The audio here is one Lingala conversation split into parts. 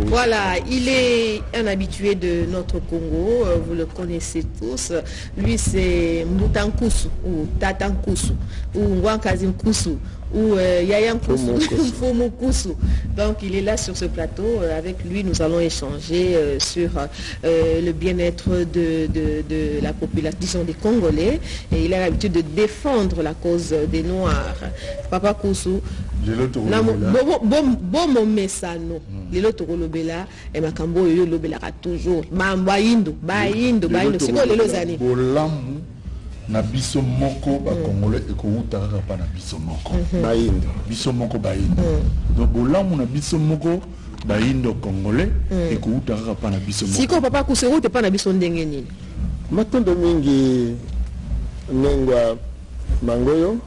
Voilà, il est un habitué de notre Congo, vous le connaissez tous. Lui, c'est Mbutankusu, ou Tatankusu, ou Wankazimkusu, ou Yayankusu. Donc, il est là sur ce plateau. Avec lui, nous allons échanger sur le bien-être de la population des Congolais. Et il a l'habitude de défendre la cause des Noirs. Papa Kusu. Bon mesano lelo tokolobela e makambo yo lobela ka toujours baindo siko lelo zani bolamu na biso moko ba congolais e ko utaka pa na biso moko baindo donc bolamu na biso moko baindo congolais e ko utaka pa na biso moko siko papa kuseroute pa na biso ndenge nini matondo mingi nengwa mangoyo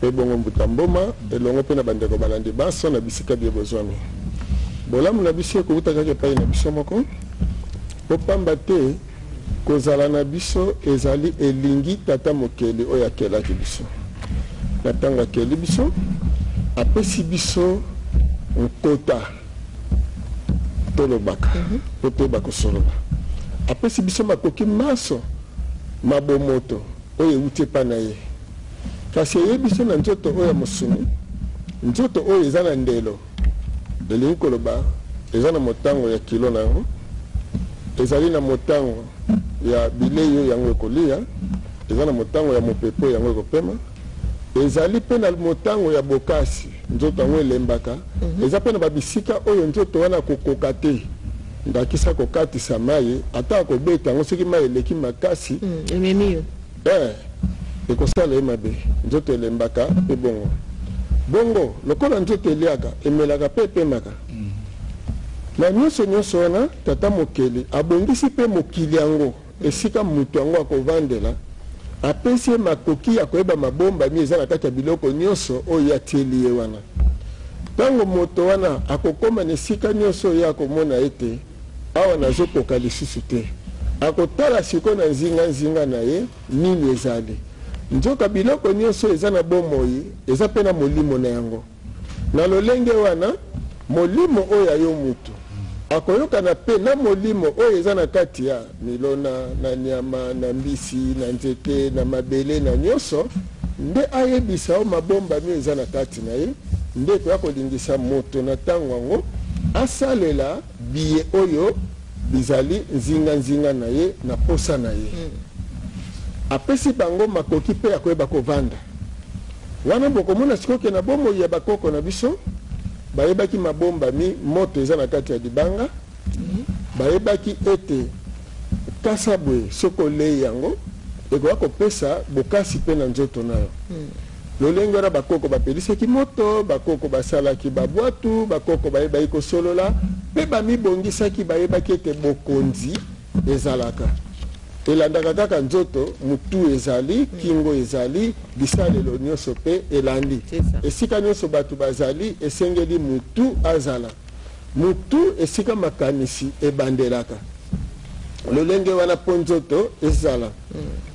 bongo mbutamboma elongo pe na bandeko balandi baso na bisika bie bozwami bolamu na biso ko utaka ke pai na biso moko popamba te kozala na biso ezali elingi tata mokeli oyo akelaki biso na ntango akeli biso apesi biso nkota tolobaka po toyeba kosolola apesi biso makoki maso mabomoto oyo euti epa na ye kasi yebiso na nzoto oyo mosuni nzoto oyo eza na ndelo elingi koloba eza na motango ya kilo na yango ezali na motango ya bilei oyo yango ekolia eza na motango ya mopepe yango ekopema ezali mpe na motango ya bokasi nzoto yango elembaka eza mpe na babisika oyo nzoto wana kokoka te ndakisa kokatisa mai ata akobeta yango soki mai eleki makasi ememi ekosala ye mabe nzoto elembaka mpe bongo lokola nzoto eliaka emelaka mpe epemaka na nyonso wana tata mokeli abongisi mpe mokili yango esika mutu yango akovandela apesi ye makoki ya koyeba mabombami eza na kati ya biloko nyonso oyo atieli ye wana ntango moto wana akokoma na esika nyonso oyo akomona ete awa nazokoka lisusu te akotala siko na nzinga na ye nini ezali nzoka biloko nyonso eza na bomoi eza pe na molimo na yango na lolenge wana molimo oyo ayo mutu akoyokana pe na molimo oyo eza na kati ya milona na nyama na mbisi na nzete na mabele na nyonso nde ayebisa o mabomba mi eza na kati na ye nde koya kolingisa moto na ntango yango asalela biye oyo bizali nzinga na ye na posa na ye apesi bango makoki mpe ya koyeba kovanda wana bokomona sikoke na bomoi ya bakoko na biso bayebaki mabombami moto eza na kati ya libanga bayebaki ete kasa boye soki olei yango ekoya kopesa bokasi mpe na nzoto na yo lolenge wana bakoko bapelisaki moto bakoko basalaki babwatu bakoko bayebaki kosolola mpe bamibongisaki bayebaki ete bokonzi ezalaka elandaka kaka nzoto mutu ezali kingo ezali bisalelo nyonso mpe elandi esika nyonso bato bazali esengeli mutu azala mutu esika makanisi ebandelaka lolenge wana mpo nzoto ezala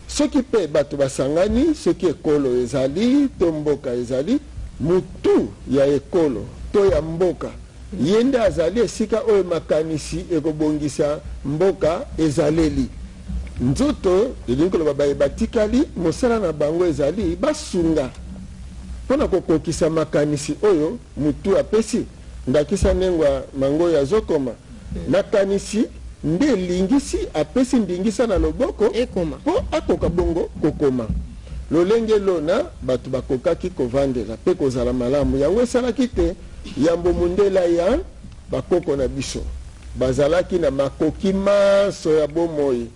soki mpe bato basangani soki ekolo ezali to mboka ezali mutu ya ekolo to ya mboka ye nde azali esika oyo makanisi ekobongisa mboka ezaleli nzoto elingi koloba baye batikali mosala na bango ezali basunga mpona kokokisa makanisi oyo mutu apesi ndakisa ndengwa mango ya zokoma makanisi nde elingisi apesi ndingisa na loboko mpo akoka bongo kokoma lolenge lona bato bakokaki kovandela mpe kozala malamu yango esalaki te yambo mundela ya bakoko na biso bazalaki na makoki maso ya bomoi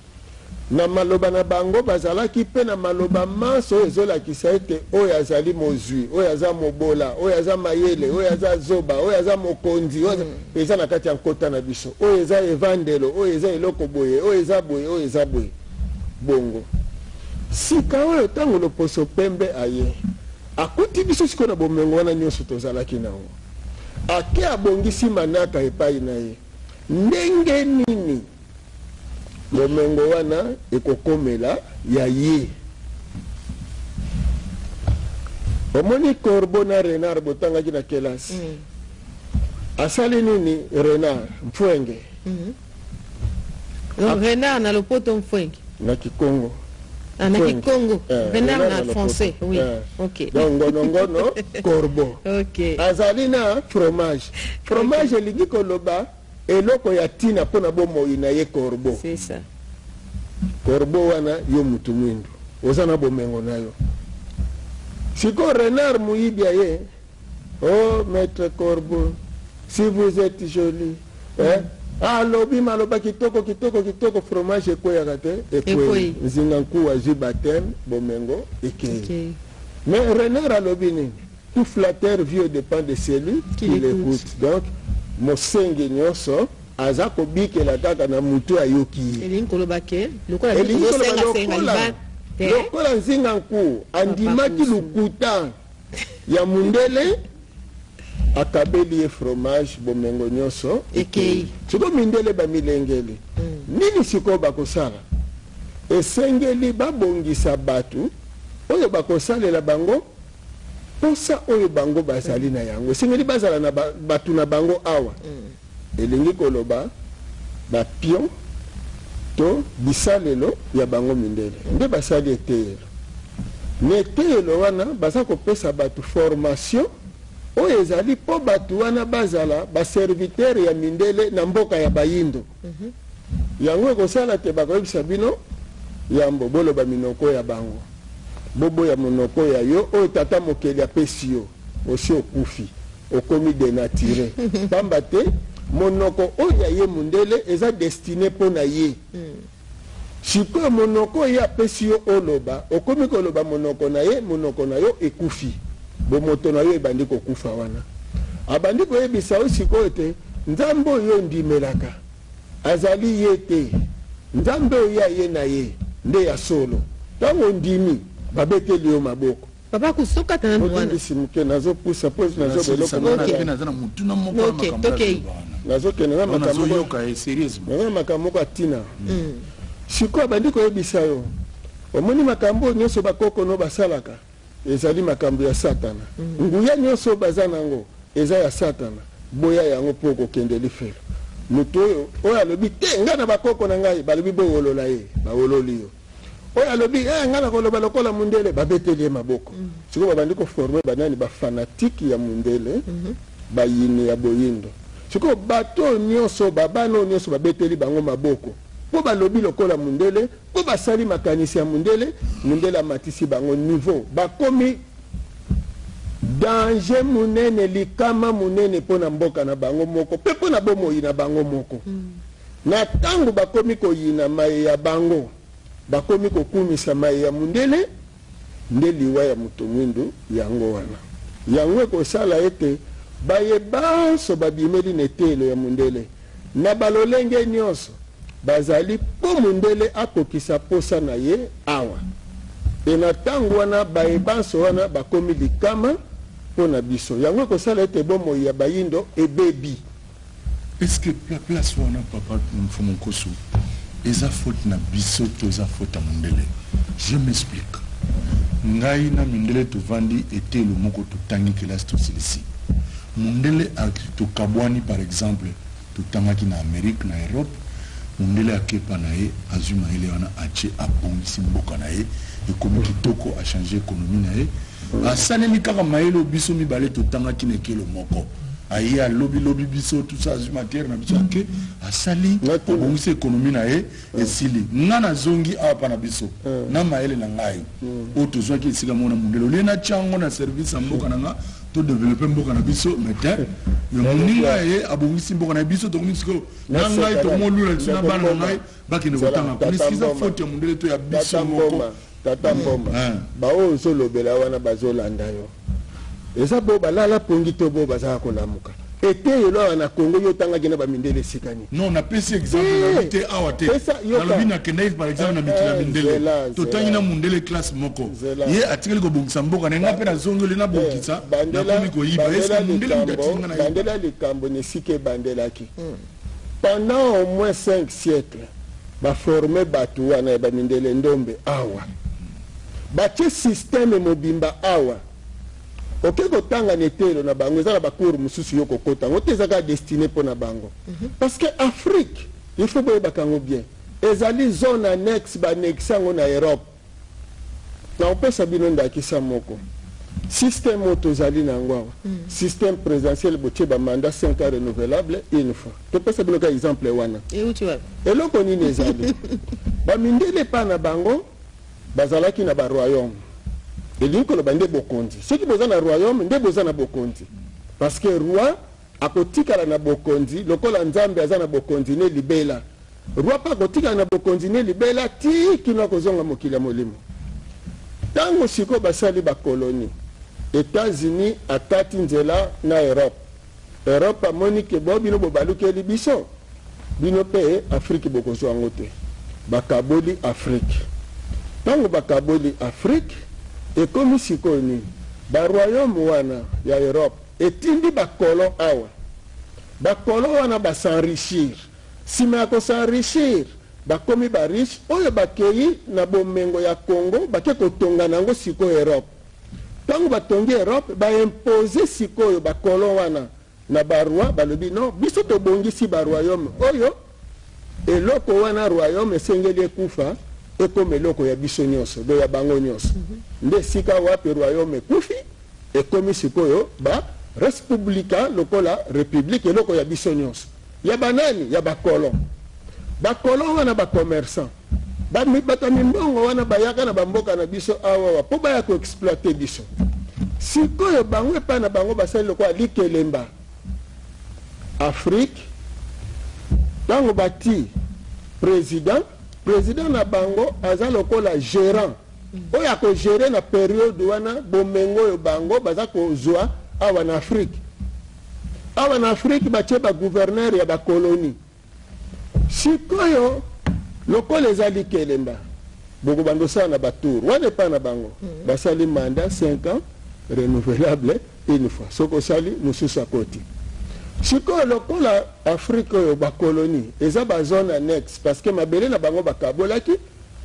na maloba na bango bazalaki pe na maloba maso ezolakisa ete oyo azali mozwi oyo aza mobola oyo aza mayele oyo aza zoba oyo aza mokonzi eza na kati ya nkota na biso oyo eza evandelo oyo eza eloko boye oyo eza boye oyo eza boye bongo sika oyo ntango loposo pembe aye akuti biso sikoyo na bomengo wana nyonso tozalaki nango ake abongisi manaka epai na ye ndenge nini bomengo wana ekokomela ya ye omoni corbeau na renard botangaki na kelasi asali nini renard mfwenge renard na lopoto mfwenge na Kikongo na Kikongo renard na français oui ok donc ngono corbeau ok azali na fromage elingi koloba eloko ya tina pona bomoi na ye corbeau c'est ça corbeau wana yo mutu mwindu oza na bomengo na yo siko renard muyibi ye oh maître corbeau si vous êtes joli alobi maloba kitoko fromage ekoyaka te ekweyi nzinga nku azwi bateme bomengo ekei mais renard alobi nini tout flatteur vieux dépend de celui qui l'écoute donc mosengi nyonso aza kobikela kaka na mutu ayoki ye elingi koloba ke lokola nzinga nku andimaki lukuta ya mundele akabeli ye fromage bomengo nyonso ekei siko mindele bamilengeli nini siko bakosala esengeli babongisa batu oyo bakosalela bango posa oyo bango bazali na yango esengeli bazala na batu na bango awa elingi koloba bapion to bisalelo ya bango mindele nde basali eteyelo na eteyelo wana baza kopesa batu formation oyo ezali po batu wana bazala baserviteur ya mindele na mboka ya bayindo yango ekosala te bakoyebisa bino yambo boloba minoko ya bango boboya monoko ya yo oyo tata mokeli apesi yo osi okufi okomi denature pamba te monoko oyo ya ye mundele eza destine mpo na ye sikoyo monoko ye apesi yo oloba okomi koloba monoko na yo ekufi bomoto na yo ebandi kokufa wana abandi koyebisa yo sikoyo te nzambe oyo ndimelaka azali ye te nzambe oyo ye na ye nde ya solo ntango ndimi babeteli yo maboko papa kusoka tana wana simuke nazopusa pose nazobeloko nazokende na makambo moko atina sikoyo abandi koyebisa yo omoni makambo nyonso bakoko no basalaka ezali makambo ya satana nguya nyonso baza nango eza ya satana boya yango mpo kokende lifelo moto oyo alobi te ngai na bakoko na ngai balobi bowolola ye bawololi yo oyo alobi ngai na koloba lokola mundele babeteli ye maboko sikoyo babandi koforme banani bafanatike ya mundele bayini ya boyindo sikoyo bato nyonso babana nyonso babeteli bango maboko po balobi lokola mundele po basali makanisi ya mundele amatisi bango niveau bakomi danger munene likama munene po na mboka na bango moko pe po na bomoi na bango moko na tango bakomi koyina maye ya bango bakomi kokumisa maye ya mundele nde liwa ya mutu mwindu yango wana yango ekosala ete bayebanso babimeli na etelo ya mundele na balolenge nyonso bazali po mundele akokisa posa na ye awa e na ntango wana bayebanso wana bakomi likama mpo na biso yango ekosala ete bomoi ya bayindo ebebi est-ce que place wana papa mfumunkosu eza faute na biso to eza faute ya mundele je m'explique ngai na mindele tovandi etelo moko totangi kelasi tosilisi mundele tokabwani par exemple totangaki na Amérique na Europe mundele akepa na ye azwi mayele wana atie abongisi mboka na ye ekomi kitoko achange ekonomi na ye asaleli kaka mayele biso mibale totangaki na ekelo moko aye alobi biso tout ça azwi matière na biso ake asali abongisi ekonomi na ye esili nga nazongi awa pa na biso na mayele na ngai oyo tozwaki esika moko na mundele olie natia yango na service ya mboka na nga to développer mboka na biso mete yo moninga ye abongisi mboka na biso tokomi siko na ngai tomolula biso na bana na ngai bakende kotanga konisikiza faute ya mundele to ya biso moko tata mbomba baoyo ozolobela wana bazolanda yo eza bo balala pongi to bo bazala kolamuka eteyelo awa na Congo yo tangaki na bamindele esikani non napesi exemple na te awa te nalobi nakendaki par exemple na mikila mindele totangi na mundele classe moko ye atikali kobongisa mboka na nga mpe nazongeli nabongisa nakomi koyiba eske mundele mudatinga na bandela likambo nesika ebandelaki pendant au moins 5 siècles baforme bato wana ya bamindele ndombe awa batie systeme mobimba awa oke kotanga netelo na bango eza na bacours mosusu yo kokota ngo te ezaka destiné mpo na bango parce que Afrique il faut boyebaka yango bien ezali zone annexe baannexe yango na Europe na opesa bino ndakisa moko système oyo tozali na yango awa système présidentiel botie bamandat 5 ans renouvelable une fois topesa bino ka exemple wana eloko nini ezali bamindele epa na bango bazalaki na baroyaume elingi koloba nde bokonzi soki boza na royaume nde boza na bokonzi parce que roi akotikala na bokonzi lokola nzambe aza na bokonzi ne libela roi pa akotikala na bokonzi ne libela ti kino akozonga mokili ya molimo ntango sikoyo basali bakoloni États-Unis akati nzela na Europe amoni ke bo bino bobalukeli biso bino mpe Afrique bokozwa yango te bakaboli Afrique ntango bakaboli Afrique ekomi sikoyo nini baroyaume wana ya Europe etindi bakolo awa bakolo wana basenrichir nsima ya kosenrichir bakomi bariche oyo bakei na bomengo ya Congo bake kotonga nango sikoyo Europe ntango batongi Europe baimpose sikoyo bakolo wana na baroi balobi non biso tobongisi baroyaume oyo eloko wana royaume esengeli ekufa ekoma eloko ya biso nyonso do ya bango nyonso nde sika wapi royaume ekufi ekomi sikoyo ba respublika lokola république eloko ya biso nyonso ya banani ya bakolo wana bacommerçant bato mimbongo wana bayaka na bamboka na biso awawa mpo baya koexploite biso sikoyo bango epai na bango basali lokola likelemba Afrique ntango bati président na bango aza lokola gérant oyo akogere na periode wana bomengo oyo bango baza kozwa awa na Afrique batie bagouverneur ya bakoloni sikoyo lokola ezali kelemba boko bandosala na batour wana epai na bango basali mandat 5 ans renouvelable une fois soko osali mosusu akoti sikoyo lokola Afrique oyo bakoloni eza bazone annexe parce que mabele na bango bakabolaki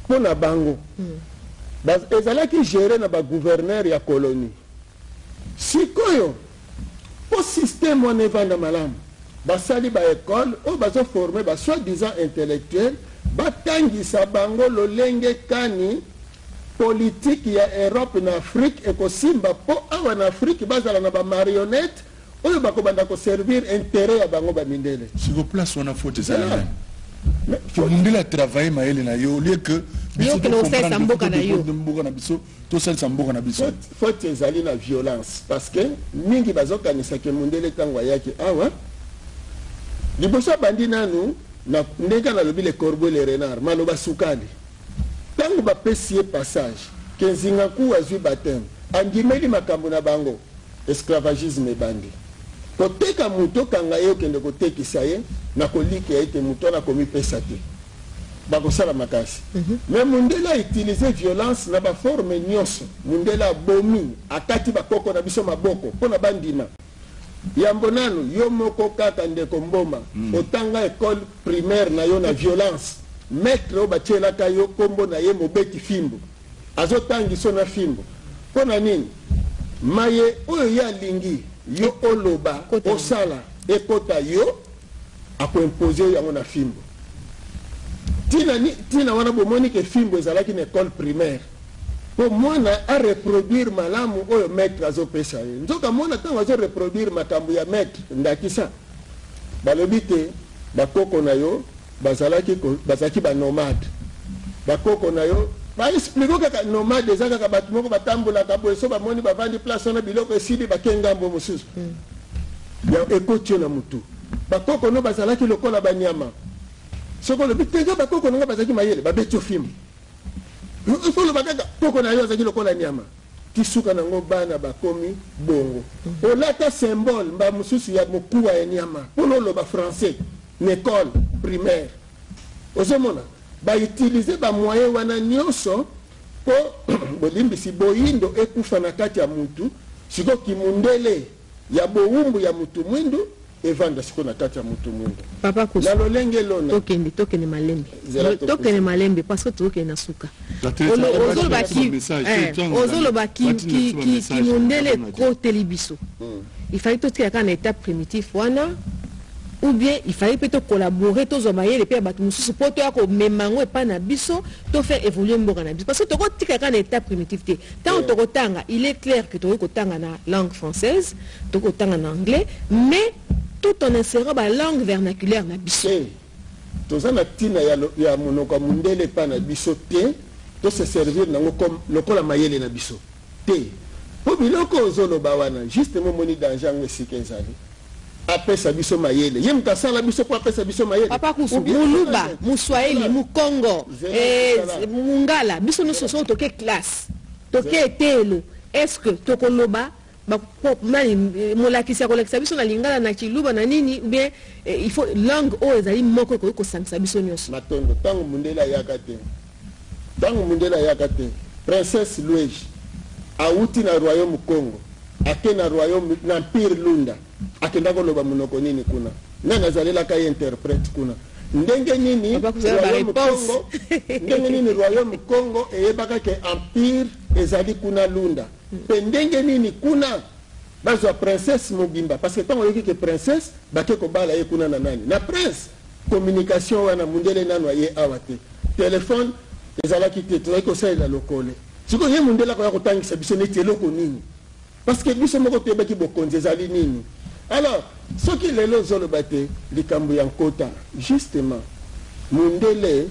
mpo na bango ezalaki géré na bagouverneur ya koloni sikoyo po système wana evanda malamu basali baekole oyo bazoforme basoi-disant intellectuel batangisa bango lolenge kani politique ya Europe na Afrique ekosimba po awa na Afrique bazala na bamarionnette oyo bakobanda koservir intérêt ya bango bamindele siko place wana faute ezali mondele atravaille mayele na yo lieu que tosalisa mboka na biso faute ezali na violence parce que mingi bazokanisaki mondele ntango ayaki awa liboso bandi nanu na ndenge nalobi le corbeau le renard maloba sukali ntango bapesi ye passage ke nzingaku azwi bateme andimeli makambo na bango esclavagisme ebandi koteka moto okanga ye okende kotekisa ye na kolika ya ete moto wana komipesa te bakosala makasi me mundele autilize violence na baforme nyonso mundele abomi akati bakoko na biso maboko mpo na bandima yambo nanu yo moko kaka ndeko mboma otanga école primaire na yo na violence maître oyo batielaka yo kombo na ye mobeti fimbo azotangiso na fimbo mpo na nini maye oyo ye alingi yo oloba osala ekota yo akoimpose yango na fimbo tina wana bomoni ke fimbo ezalaki na école primaire po mwana areproduire malamu oyo maître azopesa ye nzoka mwana ntango azoreproduire makambo ya maître ndakisa balobi te bakoko na yo bazalaki banomade bakoko na yo baexplike kaka nomade eza kaka bato moko batambolaka boye so bamoni bavandi place wana biloko esili bake ngambo mosusu ekoti yo na motu bakoko no bazalaki lokola banyama soko olobi tenga bakoko nanga bazalaki mayele babeti yo filme ifo loba kaka koko na yo azalaki lokola nyama tisuka nango bana bakomi bongo olata symbole mba mosusu ya mokuwa ya nyama mpona oloba français na école primaire ozomona bautilize bamoyen wana nyonso mpo bolimbisi boyindo ekufa na kati ya mutu sikoki mundele ya bowumbu ya mutu mwindu evanda siko na kati ya mutu mwingi papa na lolenge lona tokende malembe tokende malembe parce que tokende na suka ozoloba kimondele ekoteli biso il fallait totikaka na étape primitif wana ou bien il fallait peut-être collaborer tozwa mayele mpe ya bato mosusu mpo toya komema yango epai na biso to faire évoluer mboka na biso parce que tokotikaka na étape primitive te ntango tokotanga il est clair que tokoki kotanga na langue française tokoki kotanga na anglais mais tout en insérant langue vernaculaire na biso toza na ntina ya monoko ya mondele epai na biso te to se servir nango comme lokola mayele na biso te mpo biloko ozoloba wana justement moni danger yango esika ezali apesa biso mayele ye mukasala biso po apesa biso mayele papa kusu muluba muswahili mukongo mungala biso nyonso so toke classe toke etelo est-ce que tokoloba molakisi akolakisa biso na lingala na chiluba na nini bien il faut langue oyo ezali moko ekoki kosangisa biso nyonso matondo ntango mundele ayaka te princesse Louis auti na royaume Congo ake na royaume na empire Lunda akenda koloba monoko nini kuna nani azalelaka ye interprète kuna ndenge nini royaume Congo eyebaka ke empire ezali kuna Lunda pe ndenge nini kuna bazwa princesse mobimba parce que ntango oyoki ke princesse bake kobala ye kuna na nani na prince communication wana mundele nano aye awa te telefone ezalaki te tozali kosalela lokole sikoyo ye mundele akoya kotangisa biso neti eloko nini parce que biso moko toyebaki bokonzi ezali nini alors soki lelo ozoloba te likambo ya nkota justement mundele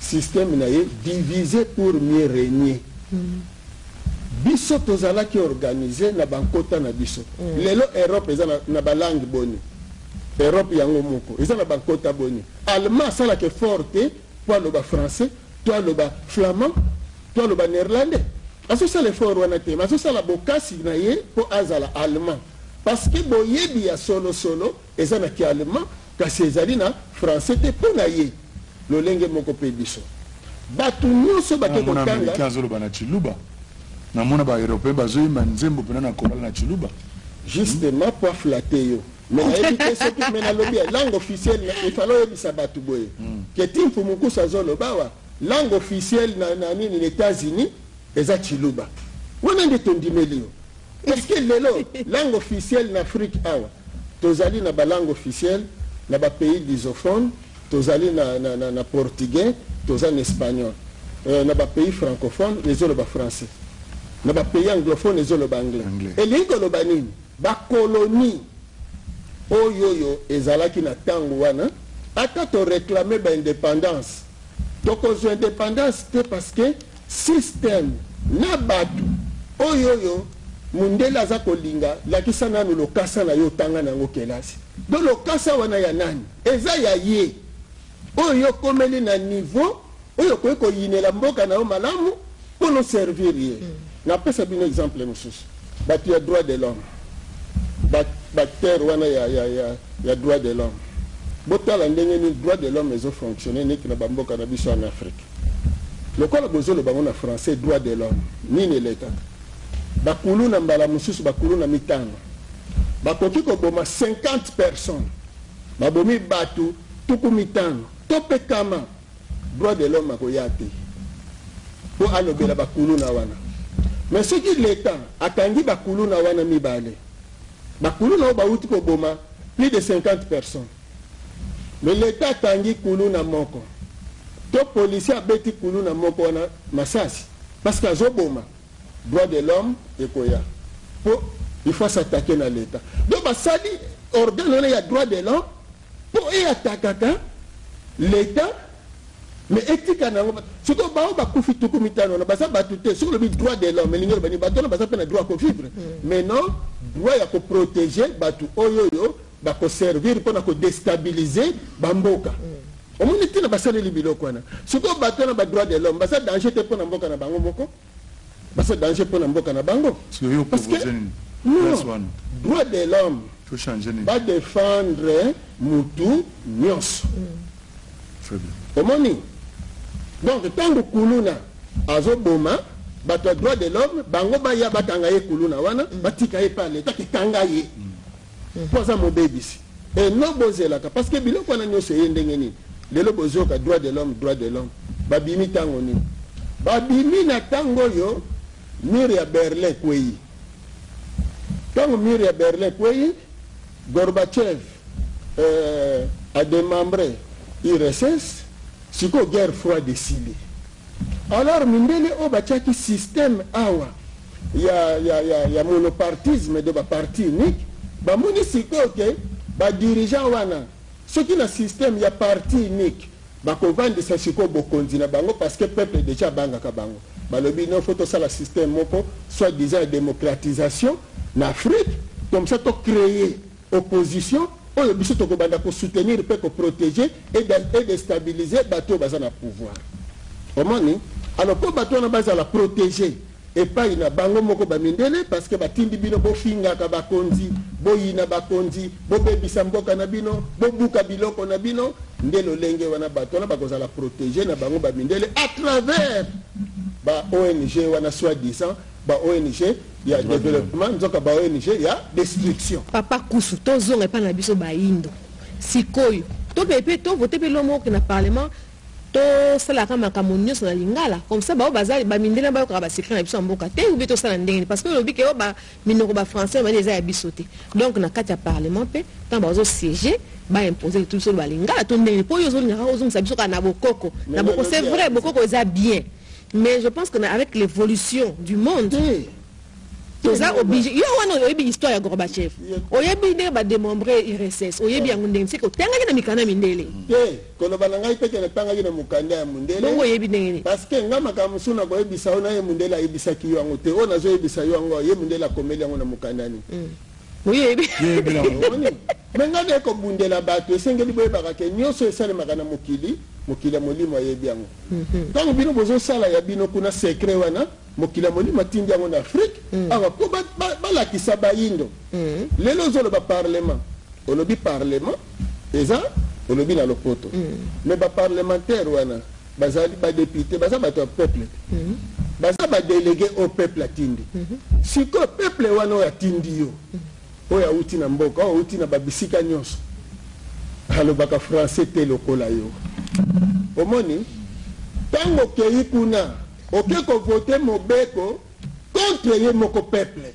système na ye divisé pour mieux régner biso tozalaki organisé na bankota na biso lelo Europe eza na balangue boni Europe yango moko eza na bankota boni allemand asalaka forte po aloba français to aloba flamand to aloba néerlandais azosala effort wana te azosala bokasi na ye po azala allemand parce que boyebi ya solo eza na ki allemand kasi ezali na français te mpo na ye lolenge moko mpe biso bato nyonso bake kotanga azoloba na chiluba namona baeuropéen bazoyima nzembo mpena na kolala na chiluba justement po aflate yo me nayebi te soki me nalobi ya langue officielle efala oyebisa bato boye ke ti mfumukusu azoloba awa langue officielle na nini na États-Unis eza chiluba wana nde tondimeli yo parce que lelo langue officielle na Afrique awa tozali na balangue officielle na bapays lusophone tozali na portugais tozali na espagnol na bapays francophone ezoloba français na bapays anglophone ezoloba anglais elingi koloba nini bakolonie oyoyo ezalaki na ntango wana ata toréclame baindépendance tokozwa indépendance te parce que système na bato oyoyo mundele aza kolinga lakisa nanu lokasa na yo tanga nango kelasi do lokasa wana ya nani eza ya ye oyo komeli na niveau oyo koyi koyinela mboka na yo malamu mpono servir ye napesa bino exemple mosusu bato ya droit de l'homme baterre wana ya droit de l'homme botala ndenge ni droit de l'homme ezofonctionne neti na bamboka na biso en Afrique lokola bozoloba ngo na français droit de l'homme nini elekaka bakulu na mbala mosusu bakulu na mitano bakoki koboma 50 personnes babomi bato tuku mitano to pe kama droit de l'homme akoya te po alobela bakulu na wana mais soki l'État akangi bakulu na wana mibale bakulu na bauti koboma plus de 50 personnes mais l'État akangi kulu na moko to policier abeti kulu na moko wana masasi parce que azoboma droit de l'homme ekoya po il faut s'attaquer na l'État donc basali organe wana ya droit de l'homme po atakaka l'État mais etika nango surtout bao bakufi tuku mitano na basa batute sur le droit de l'homme elingi bani bato na basa pe na droit ko vivre mais non droit ya ko protéger batu oyoyo bako servir pour na ko déstabiliser bamboka omoni tina basali biloko wana surtout bato na ba droit de l'homme basa danger te pour na mboka na bango moko basa danger pour na mboka na bango parce que non droit de l'homme faut changer va défendre mutu nyonso omoni donc tango kuluna azoboma bato droit de l'homme bango baya batanga ye kuluna wana batika ye pa leta kitanga ye poza mobebisi et non bozelaka parce que biloko wana nyonso ye ndenge nini lelo bozoka droit de l'homme babimi tango nini babimi na tango yo mur ya Berlin kwei tango mur ya Berlin kwei Gorbachev a démembré URSS siko guerre froide esili alors mindele o batiaki système awa ya monopartisme de baparti unique bamoni sikoyo ke badirigeant wana soki na système ya parti unique bakovandisa sikoyo bokonzi na bango parce que peuple déjà abangaka bango balobi non faut tosala système moko soit disant démocratisation na Afrique comme ça to créer opposition oyo biso tokobanda kosoutenir mpe koprotéger et déstabiliser bato baza na pouvoir omoni alors mpo bato wana bazala protéger epai na bango moko bamindele parce que batindi bino bofingaka bakonzi boyina bakonzi bobebisa mboka na bino bobuka biloko na bino nde lolenge wana bato wana bakozala protéger na bango bamindele à travers ba ONG wana soi-disant ba ONG ya développement nzoka ba ONG ya destruction papa kusu tozonga epa na biso baindo sikoyo to pepe to vote pe lomo ke na parlement to sala kama kamonyo na lingala comme ça ba bazali ba mindela ba ko ba secret na biso mboka te ou beto sala ndenge parce que lobi ke ba minoko ba français ba les a bisoté donc na kati ya parlement pe tant ba zo siéger ba imposer tout sur ba lingala to ndenge po yo zo lingala ozo sa biso kana bokoko na boko c'est vrai bokoko eza bien mais je pense que avec l'évolution du monde ils ont obligé. Il y a une histoire de Gorbachev. Il y a une démembré URSS. Il y a une c'est que tanga na mikana mindele. Kono balanga ipeke na tanga na mukanda ya mundele. Bongo yebi parce que ngama kamusuna ko ebisa ona ye mundela ebisa kiyo ngote. Ona zo ebisa yo ngo ye mundela komeli ngo na mukanda ni. Oui yebi. Yebi la ngoni. Menga de ko bundela bato esengeli boye bakake nyoso esale makana mukili molimo yebi yango. Tango bino bozo sala ya bino kuna secret wana mokila molimo tindi yango na Afrique awa ko balakisa bayindo lelo zolo ba parlement olobi parlement eza olobi na lopoto mais ba parlementaire wana bazali ba député baza bato peuple baza ba délégué au peuple atindi siko peuple wana ya tindi yo oya uti na mboka o uti na babisika nyonso alobaka français te lokola yo omoni tango kei kuna oke ko voter mobeko contre ye moko peuple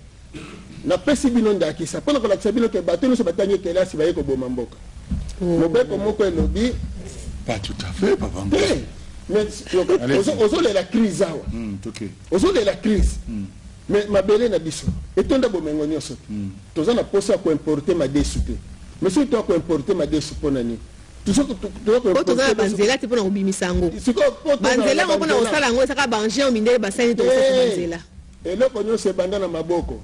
na pesi bino ndakisa pona ko lakisa bino ke bato no se batanye kelasi ba yeko boma mboka mobeko moko elobi pas tout à fait papa mais ozo la crise awa ozo la crise mais mabele na biso etonda bomengo nyonso toza na posa ko importer ma desute mais si to ko importer ma desu pona ni otoza banzela te pona kobimisango banzela ngo pona kosala yango esaka banger mindele basali to banzela eloko nyonso ebanda na maboko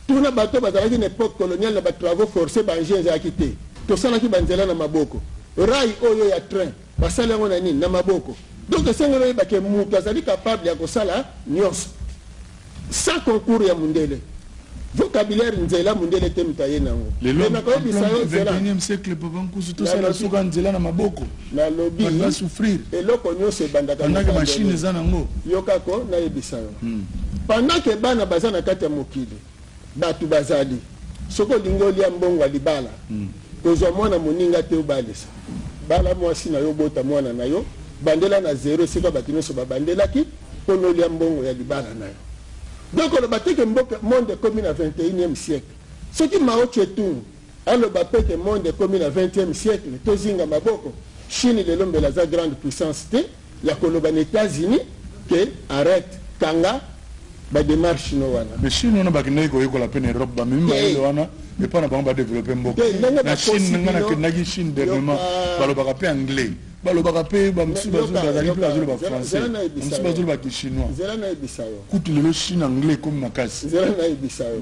tuna bato bazalaki na époque coloniale na batravaux forcés banger ezalaki te tosalaki banzela na maboko rai oyo ya train basali yango na nini na maboko donc esengeli oyebake moto azali capable ya kosala nyonso sans concours ya mundele vocabulaire nzela mundele te mutaye nango na ko bisa yo nzela 21e siècle papa nkusu to sala suka nzela na maboko na lobby va souffrir eloko nyonso ebandaka na machine za nango yokako na yebisa yo pendant que bana bazana kati ya mokili batu bazali soko lingoli ya mbongo libala kozwa mwana moninga te obalisa bala mwasi na yo bota mwana na yo bandela na zero sika batinoso babandelaki pono ya mbongo ya libala na yo. Donc on a battu que le monde est commun à 21e siècle. Ce qui m'a Tse-tung, on a battu que le monde est commun à 20e siècle. Tozinga Maboko, Chine est l'homme de la grande puissance. Il y a les États-Unis qui arrêtent Kanga, la démarche chinoise. Mais Chine, on a battu que la peine Europe, même et pas de développer Maboko. La Chine, on a Chine dernièrement, on a anglais. balobaka pe bazali pe bazolo ba français msu bazolo ba chinois zela na ibisayo kutu lelo Chine anglais comme makasi zela na ibisayo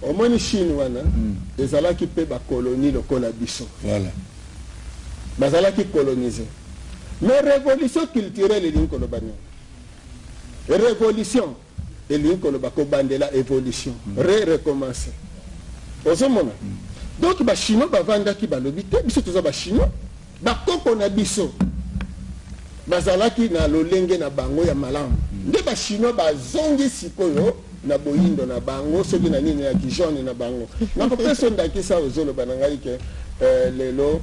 omoni Chine wana ezalaki pe ba colonie lokola biso voilà bazalaki coloniser mais révolution culturelle elingi koloba nini révolution elingi koloba kobandela évolution recommencer ozomona donc ba chinois bavandaki balobi te biso toza ba chinois bakoko na biso bazalaki na lolenge na bango ya malamu nde bachinois bazongi sikoyo na boyindo na bango soki na nini ya kijone na bango na ko peso ndaki sa ozolo banangai ke lelo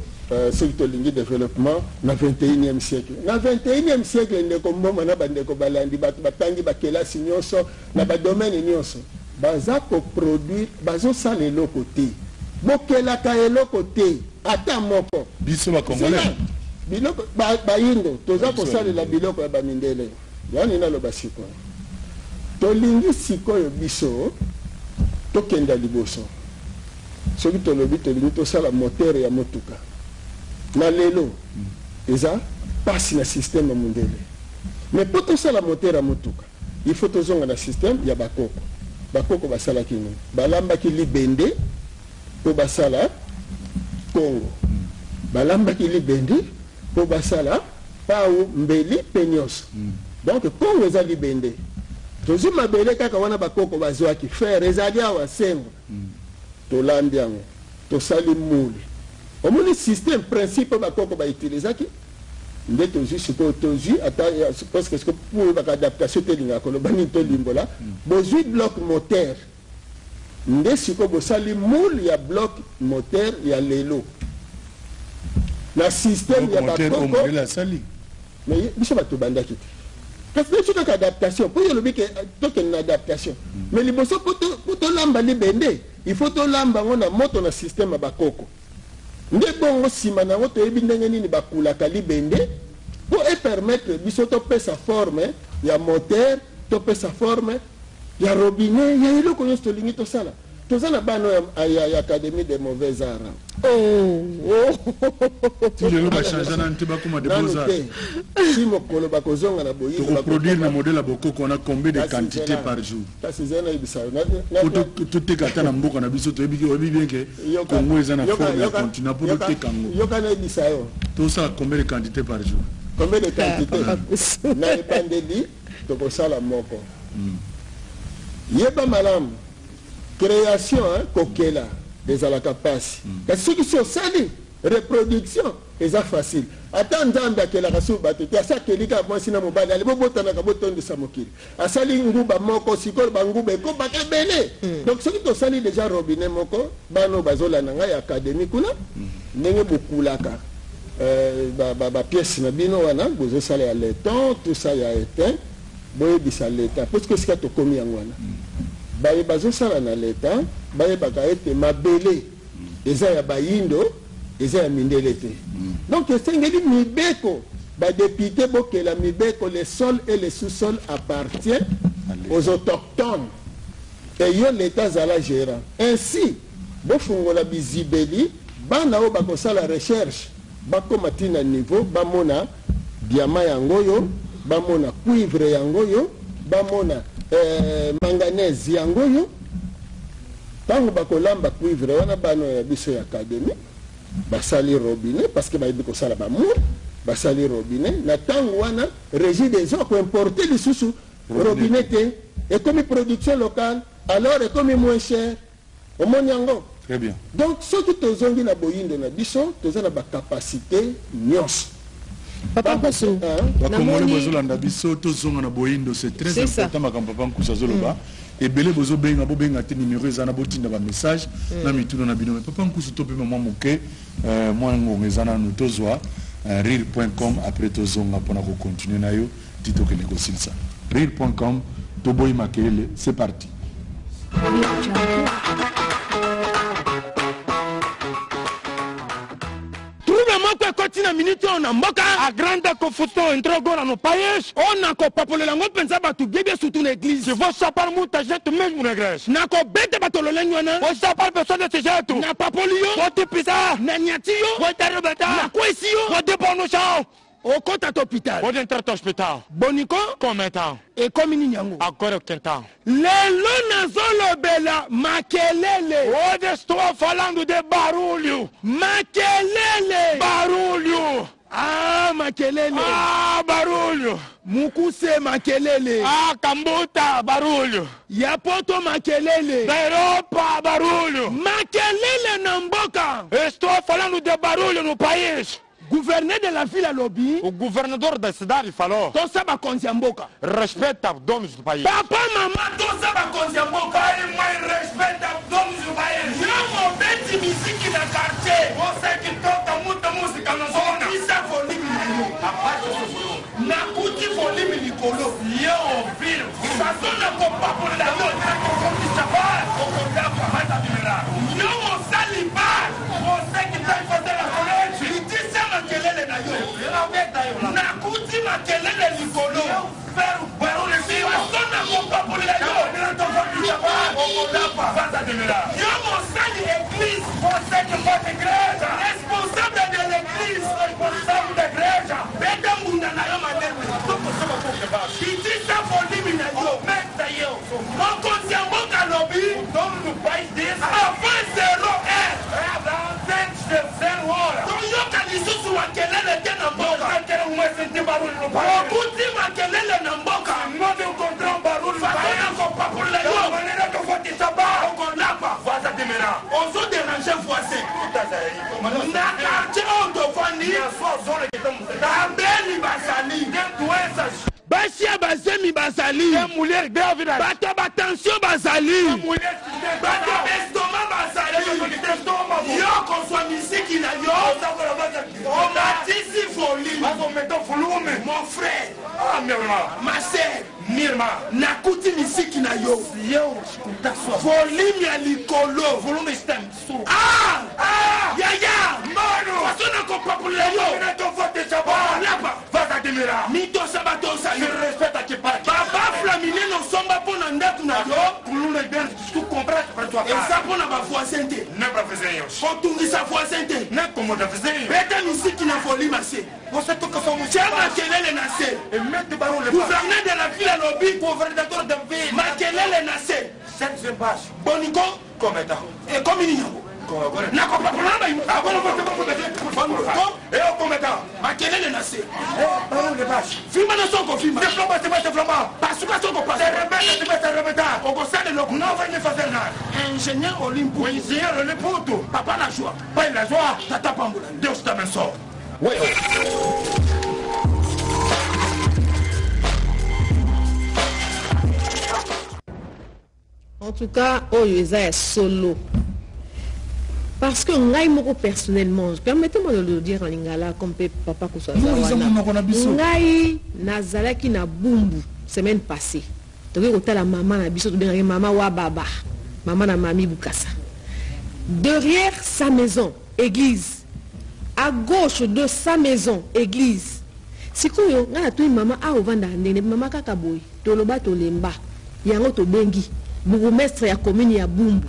soki tolingi développement na 21e siècle na 21e siècle ndeko mboma na bandeko balandi bato batangi bakelasi nyonso na badomaine nyonso baza koproduire bazosala eloko te bokelaka eloko te ata moko biso bakongolais biloko bayindo toza kosalela biloko ya bamindele yani naloba sikoyo tolingi sikoyo biso tokenda liboso soki tolobi tolingi tosala moteur ya motuka na lelo eza pasi na système ya mondele mais po tosala moteur ya motuka il faut tozonga na système ya bakoko basalaki nini balambaki libende po basala Congo balambaki libende po basala pau mbeli penyos donc Congo eza libende tozi mabele kaka wana bakoko bazwaki fer ezali awa sembo tolambi yango tosali muli omoni système principe bakoko bautilisaki nde tozi sikoyo tozi ata parce que pour bakadaptation telinga koloba nini tolimbola bozwi bloc moteur nde sikoyo bosali mule ya bloc moteur ya lelo na système ya bakoko mais biso bato bandaki te parce que c'est une adaptation pour le bique token adaptation mais les bosso pour lamba libende il faut to lamba on moto na système bakoko nde bongo sima na moto ebi ndenge nini bakula kalibende pour permettre biso to pesa forme ya moteur to pesa forme ya robinet ya eloko nyonso lingi to sala tozana bano ya académie des mauvais arts si je veux changer na ntiba kuma de beaux-arts si mokolo bakozonga na boyi to produire na modèle ya bokoko na combien de quantité par jour kasi zena ibisa to te kata na mboka na biso to ebi bien que Congo eza na forme ya continent pour te kango yokana ibisa yo to ça combien de quantité par jour combien de quantité na epandeli to kosala moko yeba malamu création kokela ezalaka pasi kasi soki si osali reproduction eza facile ata nzambe akelaka so bato te asakelika mwasi na mobali ali bobotanaka botondisa mokili asali nguba moko sikoyo banguba ekobaka ebele donc soki tosali déjà robinet moko bano bazolanda ngai académie kuna ndenge bokulaka bapièce na bino wana bozosala ya laiton tout ça ya étain boyebisa leta parce que sika tokomi yango wana baye bazosala na leta bayebaka ete mabele eza ya bayindo eza ya mindele te donc esengeli mibeko badepute bokela mibeko le sol et le sous-sol appartient aux autochtones et yo leta azala gérant ainsi bofungola bizibeli bana oyo bakosala recherche bakoma ntina niveau bamona diama yango yo bamona cuivre yango yo bamona manganèse yango yo tango bakolamba cuivre wana bano ya biso ya académie basali robinet parce que bayebi kosala bamour basali robinet na tango wana régie des eaux koimporte lisusu robinet te ekomi production locale alors ekomi moins cher omoni yango très bien donc soki tozongi na boyindo na biso toza na bacapacité nyonso Papa Nkusu, bakongole bozolanda biso tozonga na boyindo c'est très important makambo Papa Nkusu azoloba ebele bozobenga bobenga te numéro eza na botinda ba message na mituna na bino Papa Nkusu to pe mama moke moi ngonga eza na nous tozwa rire.com après tozonga pona ko continuer na yo tito ke negosilsa rire.com to boy makelele c'est parti. Continue minute on a mboka a grande confusion entre gora no payesh on a ko papolela ngo pensa batu bébé surtout l'église je vois ça par muta jette même mon regresse na ko bete batolo lenywana o ça par personne de ce jette na papolio o te pisa na nyatio o terebeta na kwesio o de bono chao au compte à l'hôpital. Au d'entrer à l'hôpital. Bonico, combien de temps? Et comme il y a encore quel temps? Les lonazolo bella, makelele. Oh, de stoa falando de barulho. Makelele. Barulho. Ah, makelele. Ah, barulho. Mukuse makelele. Ah, Kambuta, barulho. Yapoto makelele. Da Europa, barulho. Makelele na mboka. Estou falando de barulho no país. gouverneur de la ville à lobby, o governador da cidade falou: tout ça va Konziamboka. respeita os donos do país. Papa, maman, tout ça va Konziamboka. Pai, mãe, respeita os donos do país. Não, bete musique na quartier. Você que toca muita música na zona. Isso é volume. Rapaz, eu sou volume. Na cuti volume de colo. E eu ouvi. Essa zona com papo na zona. Com o chaval. Com o capa, mais admirar. Não ouça limpar. Você que está fazendo a colete. E disse a maquelele na yo. Na cuti maquelele de colo. Pero, barulho assim. A zona com papo na yo. Com o chaval. Com o capa, mais admirar. Não ouça l'église. Você que faz igreja. Responsável da l'église. Responsável da igreja. Pega a munda na yo, maneiro. E disse a volume na yo. Meta eu. Não conseguimos canobi. O dono do país diz. Avance 0 hora. Então eu caliço sua quelele que na boca. Eu quero sentir barulho no país. O último quelele na boca. Não me encontrar um barulho no país. Fazendo com papo legal. De maneira que eu vou te sabar. Com lapa. Vas admirar. Osou déranger você. Na quartier onde eu vou ali. Na sua zona que estamos. Também Basali. Tem doenças. Baixia Bazemi Basali. É mulher grávida. Bata atenção Basali. É mulher que tem. Bata estômago Basali. Eu com sua musique na yo. On a disse volume. Mas aumentou volume. Mon frère. Ah, meu irmão. Ma sœur. Minha irmã. Na kuti musique na yo. Se eu escutar sua volume alicolo. Volume está sur. Ah! Ah! Ya! Mano! Passou na copa por lá yo. Não tô forte chabar. Lapa. Vas admirar. Mito sabato sa. Respeita que para. Baba flamine não somba por andar tu na yo. Coluna dentro tu comprar para tua casa. Essa por na bafua sente. Não para vizinhos. Contungi sa fua sente. Não como da vizinho. Beta musique na volume assim. Você toca sua música. Chama Makelele nascer. E mete barulho. Gouverneur de la ville à lobby. Gouverneur da ville. Makelele nascer. 7 baixo. Bonico. Como é tal? É como menino. Na copa por lá, agora você vai poder. Eu como é tal? Makelele nascer. É barulho baixo. Filma na sua confirma. Deflama, você vai deflamar. Passa o cachorro, passa. Se arrebenta, você vai se arrebentar. O gostar de louco não vai me fazer nada. Engenheiro Olimpo. O engenheiro Olimpo. Papá na joia. Pai na joia. Tata Pambula. Deus te abençoe. En tout cas, Oyoza est solo. Parce que moi personnellement, permettez-moi de le dire en lingala comme papa Koussazawana. Ngai nazalaki na bumbu semaine passée. Toki kota la maman na biso to bien maman wa baba. Maman na mami Bukasa. Derrière sa maison, église. À gauche de sa maison, église. Sikoyo ngana to maman a ovanda ndene maman kaka boy. Toloba tolemba. Yango to bengi. Bourgmestre ya commune ya Bumbu.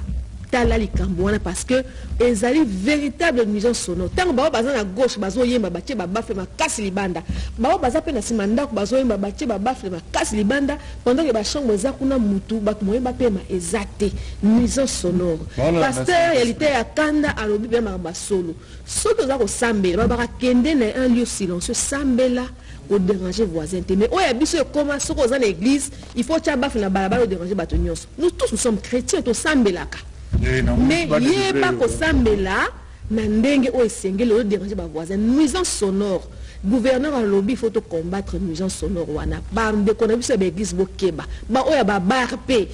Tala likambo parce que ils arrivent véritable nuisance sonore. Tant ba baza na gauche bazo yemba batie ba bafle makasi libanda. Ba baza pe na simanda ko bazo yemba batie ba bafle makasi libanda pendant que ba chambre za kuna mutu ba moyemba pe ma exacté nuisance sonore. Pasteur réalité ya kanda alobi be ma ba solo. Soto za ko sambela ba kende na un lieu silencieux sambela au déranger voisin. Mais oh ya biso comment so ko za na église, il faut tia bafle na balabala au déranger bato nyonso. Nous tous nous sommes chrétiens to sambelaka. Mais il n'y a pas que ça, mais là, Nandenge ou Essengel, le déranger ma voisin. Nuisance sonore. Gouverneur à lobby, il faut combattre nuisance sonore. On a pas de qu'on a vu ça, l'église Bokeba. Bah, oh, y a ba barpe.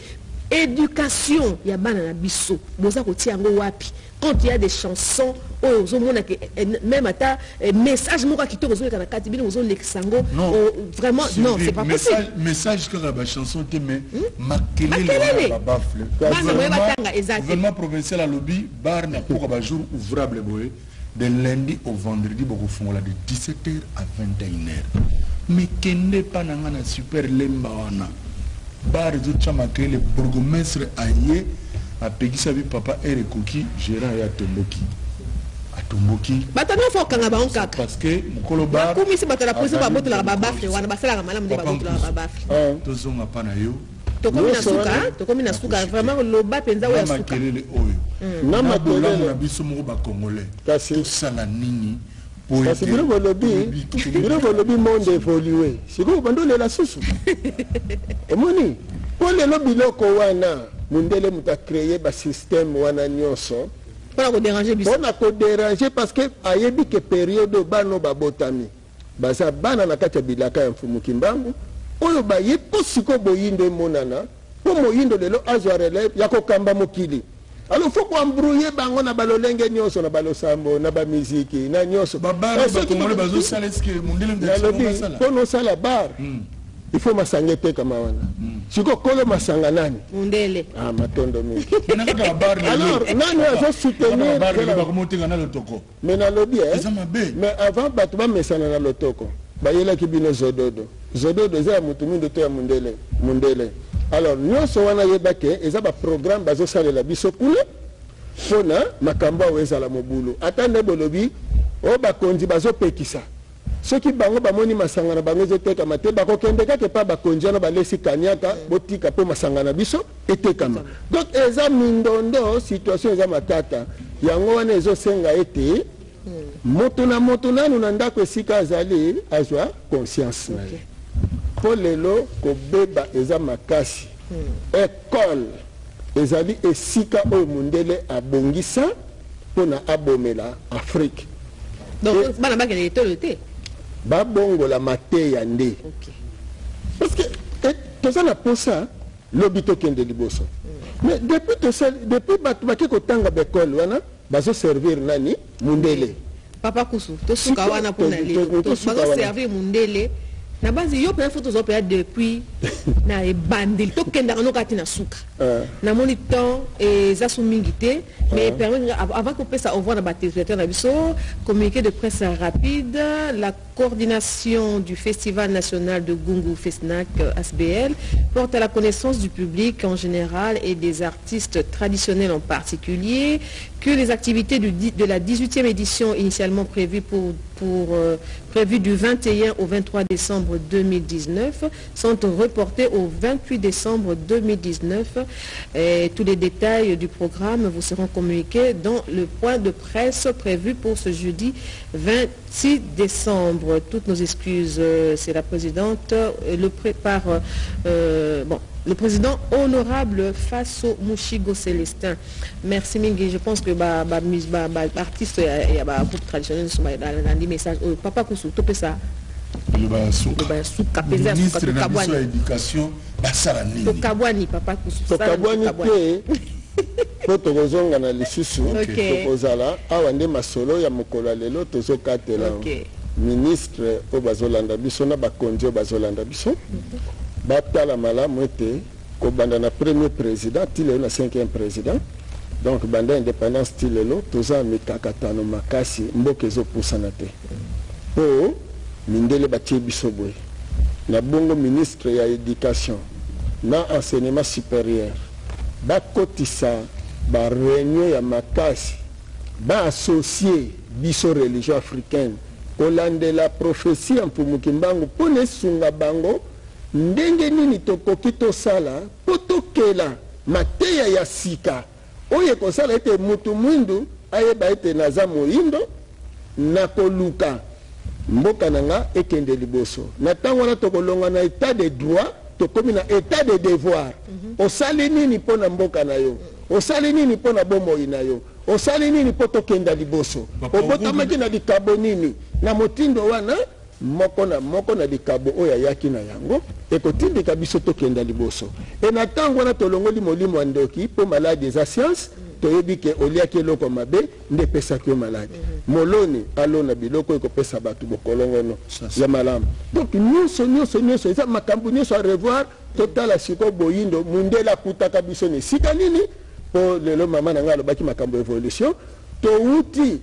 Éducation, il y a banana bisso. Boza ko tiango wapi. Quand il y a des chansons, oh, même à message, moi qui te reçois quand tu as dit l'exango, vraiment, non, c'est pas possible. Message que la chanson te met, Makelele, gouvernement provincial à lobby, bar n'a pas jour ouvrable, de lundi au vendredi, beaucoup font là de 17h à 21h. Mais qu'il n'est pas dans un super lembawana. Bar de Tchamakele, le bourgmestre aïe. A Peggy Sabi papa et Koki gérant ya Tomboki. A Tomboki. Batana faut kanga ba onka. Parce que mukolo bar. Ko mi se batala police ba boto la babafle wana basala malamu de ba boto la babafle. Tozonga pana yo. Tokomi na suka vraiment loba penza wa suka. Makelele oyo. Na makelele na biso mo ba congolais. Kasi sala nini. Parce que le lobby monde évolué. C'est quoi bando la susu. Et moni pour le lobby loko wana mundele muta créer ba système wana nyonso Pas pour déranger biso. On a ko déranger parce que ayebi que période bano babotami. Baza bana na kati bilaka ya mfumu kimbangu. Oyo ba yepo siko boyindo monana. Po moyindo lelo azwa relève ya ko kamba mokili. Alors faut qu'on embrouiller bango na balolenge nyoso na balosambo na ba musique na nyoso. Babara ba komole bazo sala eske mundele ndetse sala. Kono sala bar. Il faut masangete kama wana. Siko kole masanga nani? Mundele. Ah matondo mingi. Alors nani azo soutenir ba komotinga na lotoko. Mais na lobby mais avant batuma mesana na lotoko. Ba yela kibino zododo. Zododo za mutumindo to ya mundele. Alors nyonso wana yebake eza ba programme bazo salela biso kule pona makamba weza la mobulu atande bolobi o bakonzi bazo pekisa soki bango bamoni masangana bango zoteka mate bakokende kake pa bakonzi na balesi kanyaka botika po masangana biso etekama donc eza mindondo situation eza matata yango wana ezo senga ete moto na nanu na ndako esika azali azwa conscience na ye po lelo kobeba eza makasi école ezali esika oyo mundele abongisa pona abomela Afrique donc bana bakele tolote babongola mateya nde parce que toza na posa lobi tokende liboso mais depuis bato bake kotanga bekole wana bazo servir nani mundele papa kusu tosuka wana pona lelo bazo servir mundele na base yo pe photo zo pe depuis na e bandil to kenda no kati na suka na moni temps et za sumingité mais permet avant qu'on puisse envoyer na téléspectateurs na biso communiqué de presse rapide. La coordination du Festival national de Gungu Fesnac ASBL porte à la connaissance du public en général et des artistes traditionnels en particulier que les activités de la 18e édition initialement prévues prévues du 21 au 23 décembre 2019 sont reportées au 28 décembre 2019. Et tous les détails du programme vous seront communiqués dans le point de presse prévu pour ce jeudi 26 décembre. Toutes nos excuses, c'est la présidente, le président honorable Faso Mouchigo Célestin. Merci Mingi. Je pense que l'artiste et le groupe traditionnel sont dans des messages. Papa Koussou, tout ça. Le ministre de l'éducation, Tokabwani, Papa Koussou. Tokabwani pe. Poto kozonga na lisusu. Tokozala awa nde masolo ya mokolo lelo tozokatela. Ministre o bazolanda biso na bakonzi o bazolanda biso. Batala malamu ete kobanda na premier président tilelo na 5e président. Donc banda indépendance tilelo toza mikakatano makasi mboka ezopusana te. Po mindele batie biso boye. Na bongo ministre ya éducation na enseignement supérieur bakotisa ba réunion ya makasi ba associé biso religion africaine kolande la prophétie en Pumukimbangu pone sunga bango ndenge nini tokoki tosala po tokela mateya ya sika oye kosala ete mutu mwindu ayeba ete naza moyindo na koluka mboka nanga ekende liboso na tango wana tokolonga na état de droit tokomi na état de devoir osali nini mpo na mboka na yo osali nini mpo na bomoi na yo osali nini mpo tokenda liboso obotamaki na likabo nini na motindo wana moko na likabo oyo ayaki na yango ekotindika biso tokenda liboso e na ntango wana tolongoli molimo ya ndoki mpo maladi eza science toyebi ke oliaki eloko mabe nde epesaki yo maladi moloni alona biloko ekopesa bato bokolongono ya malamu donc nyonso eza makambo nyonso a revoir totala siko boyindo mundele akutaka biso na esika nini mpo lelo mama na ngai alobaki makambo évolution touti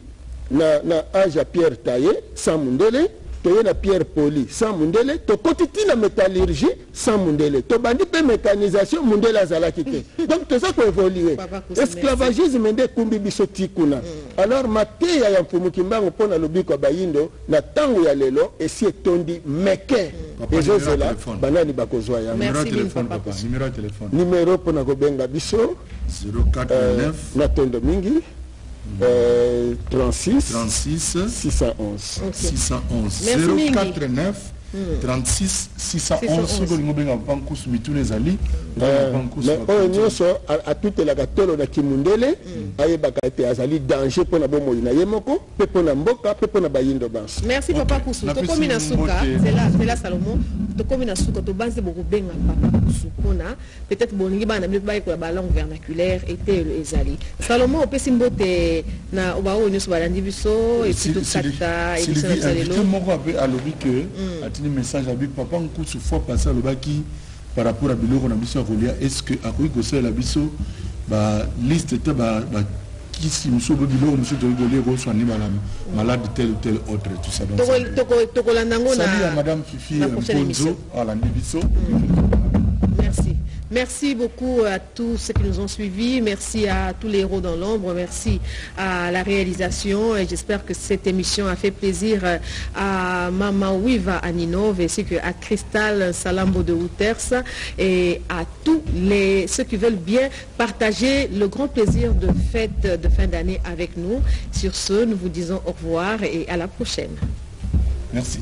na age ya Pierre Taye sans mundele toye na Pierre Poli sans mundele tokoti tina métallurgie sans mundele tobandi pe mécanisation mundele azalaki te donc toza koévoluer esclavagisme nde kumbi biso tikuna alors mateya ya Mfumukimbangu mpona lobiko bayindo na tango ya lelo esi etondi meke ezozela banani bakozwa yango numéro mpona kobenga biso 049 na tondo mingi 36 611 611 611 049 36 611 soki olingi obenga papa nkusu mituna ezali mais oyo nyonso atutelaka tolo na kimundele ayebaka ete azali danger mpo na bomoi na ye moko mpe mpo na mboka mpe mpo na bayindo banso. Merci papa Kusu. Tokomi na suka, c'est là Salomon. Tokomi na suka to banze bokobenga papa Kusu pona peut-être boningi bana minute ba ko ba langue vernaculaire était ezali. Salomon opesi mbote na obao nyonso balandi biso et puis to kata et biso na salelo. Tout moko ape alobi que atini message abi papa Nkusu fois passer alobaki par rapport à biloko na biso akolia est-ce que akoki kosala biso ba liste te ba qui si nous sommes biloko nous sommes rigolés reçoit malade tel ou tel autre tout ça donc salut à madame Fifi Mponzo à la Nibiso. Merci. Merci beaucoup à tous ceux qui nous ont suivis. Merci à tous les héros dans l'ombre. Merci à la réalisation. Et j'espère que cette émission a fait plaisir à Maman Wiva Aninov ainsi qu'à Cristal Salambo de Wouters et à tous ceux qui veulent bien partager le grand plaisir de fête de fin d'année avec nous. Sur ce, nous vous disons au revoir et à la prochaine. Merci.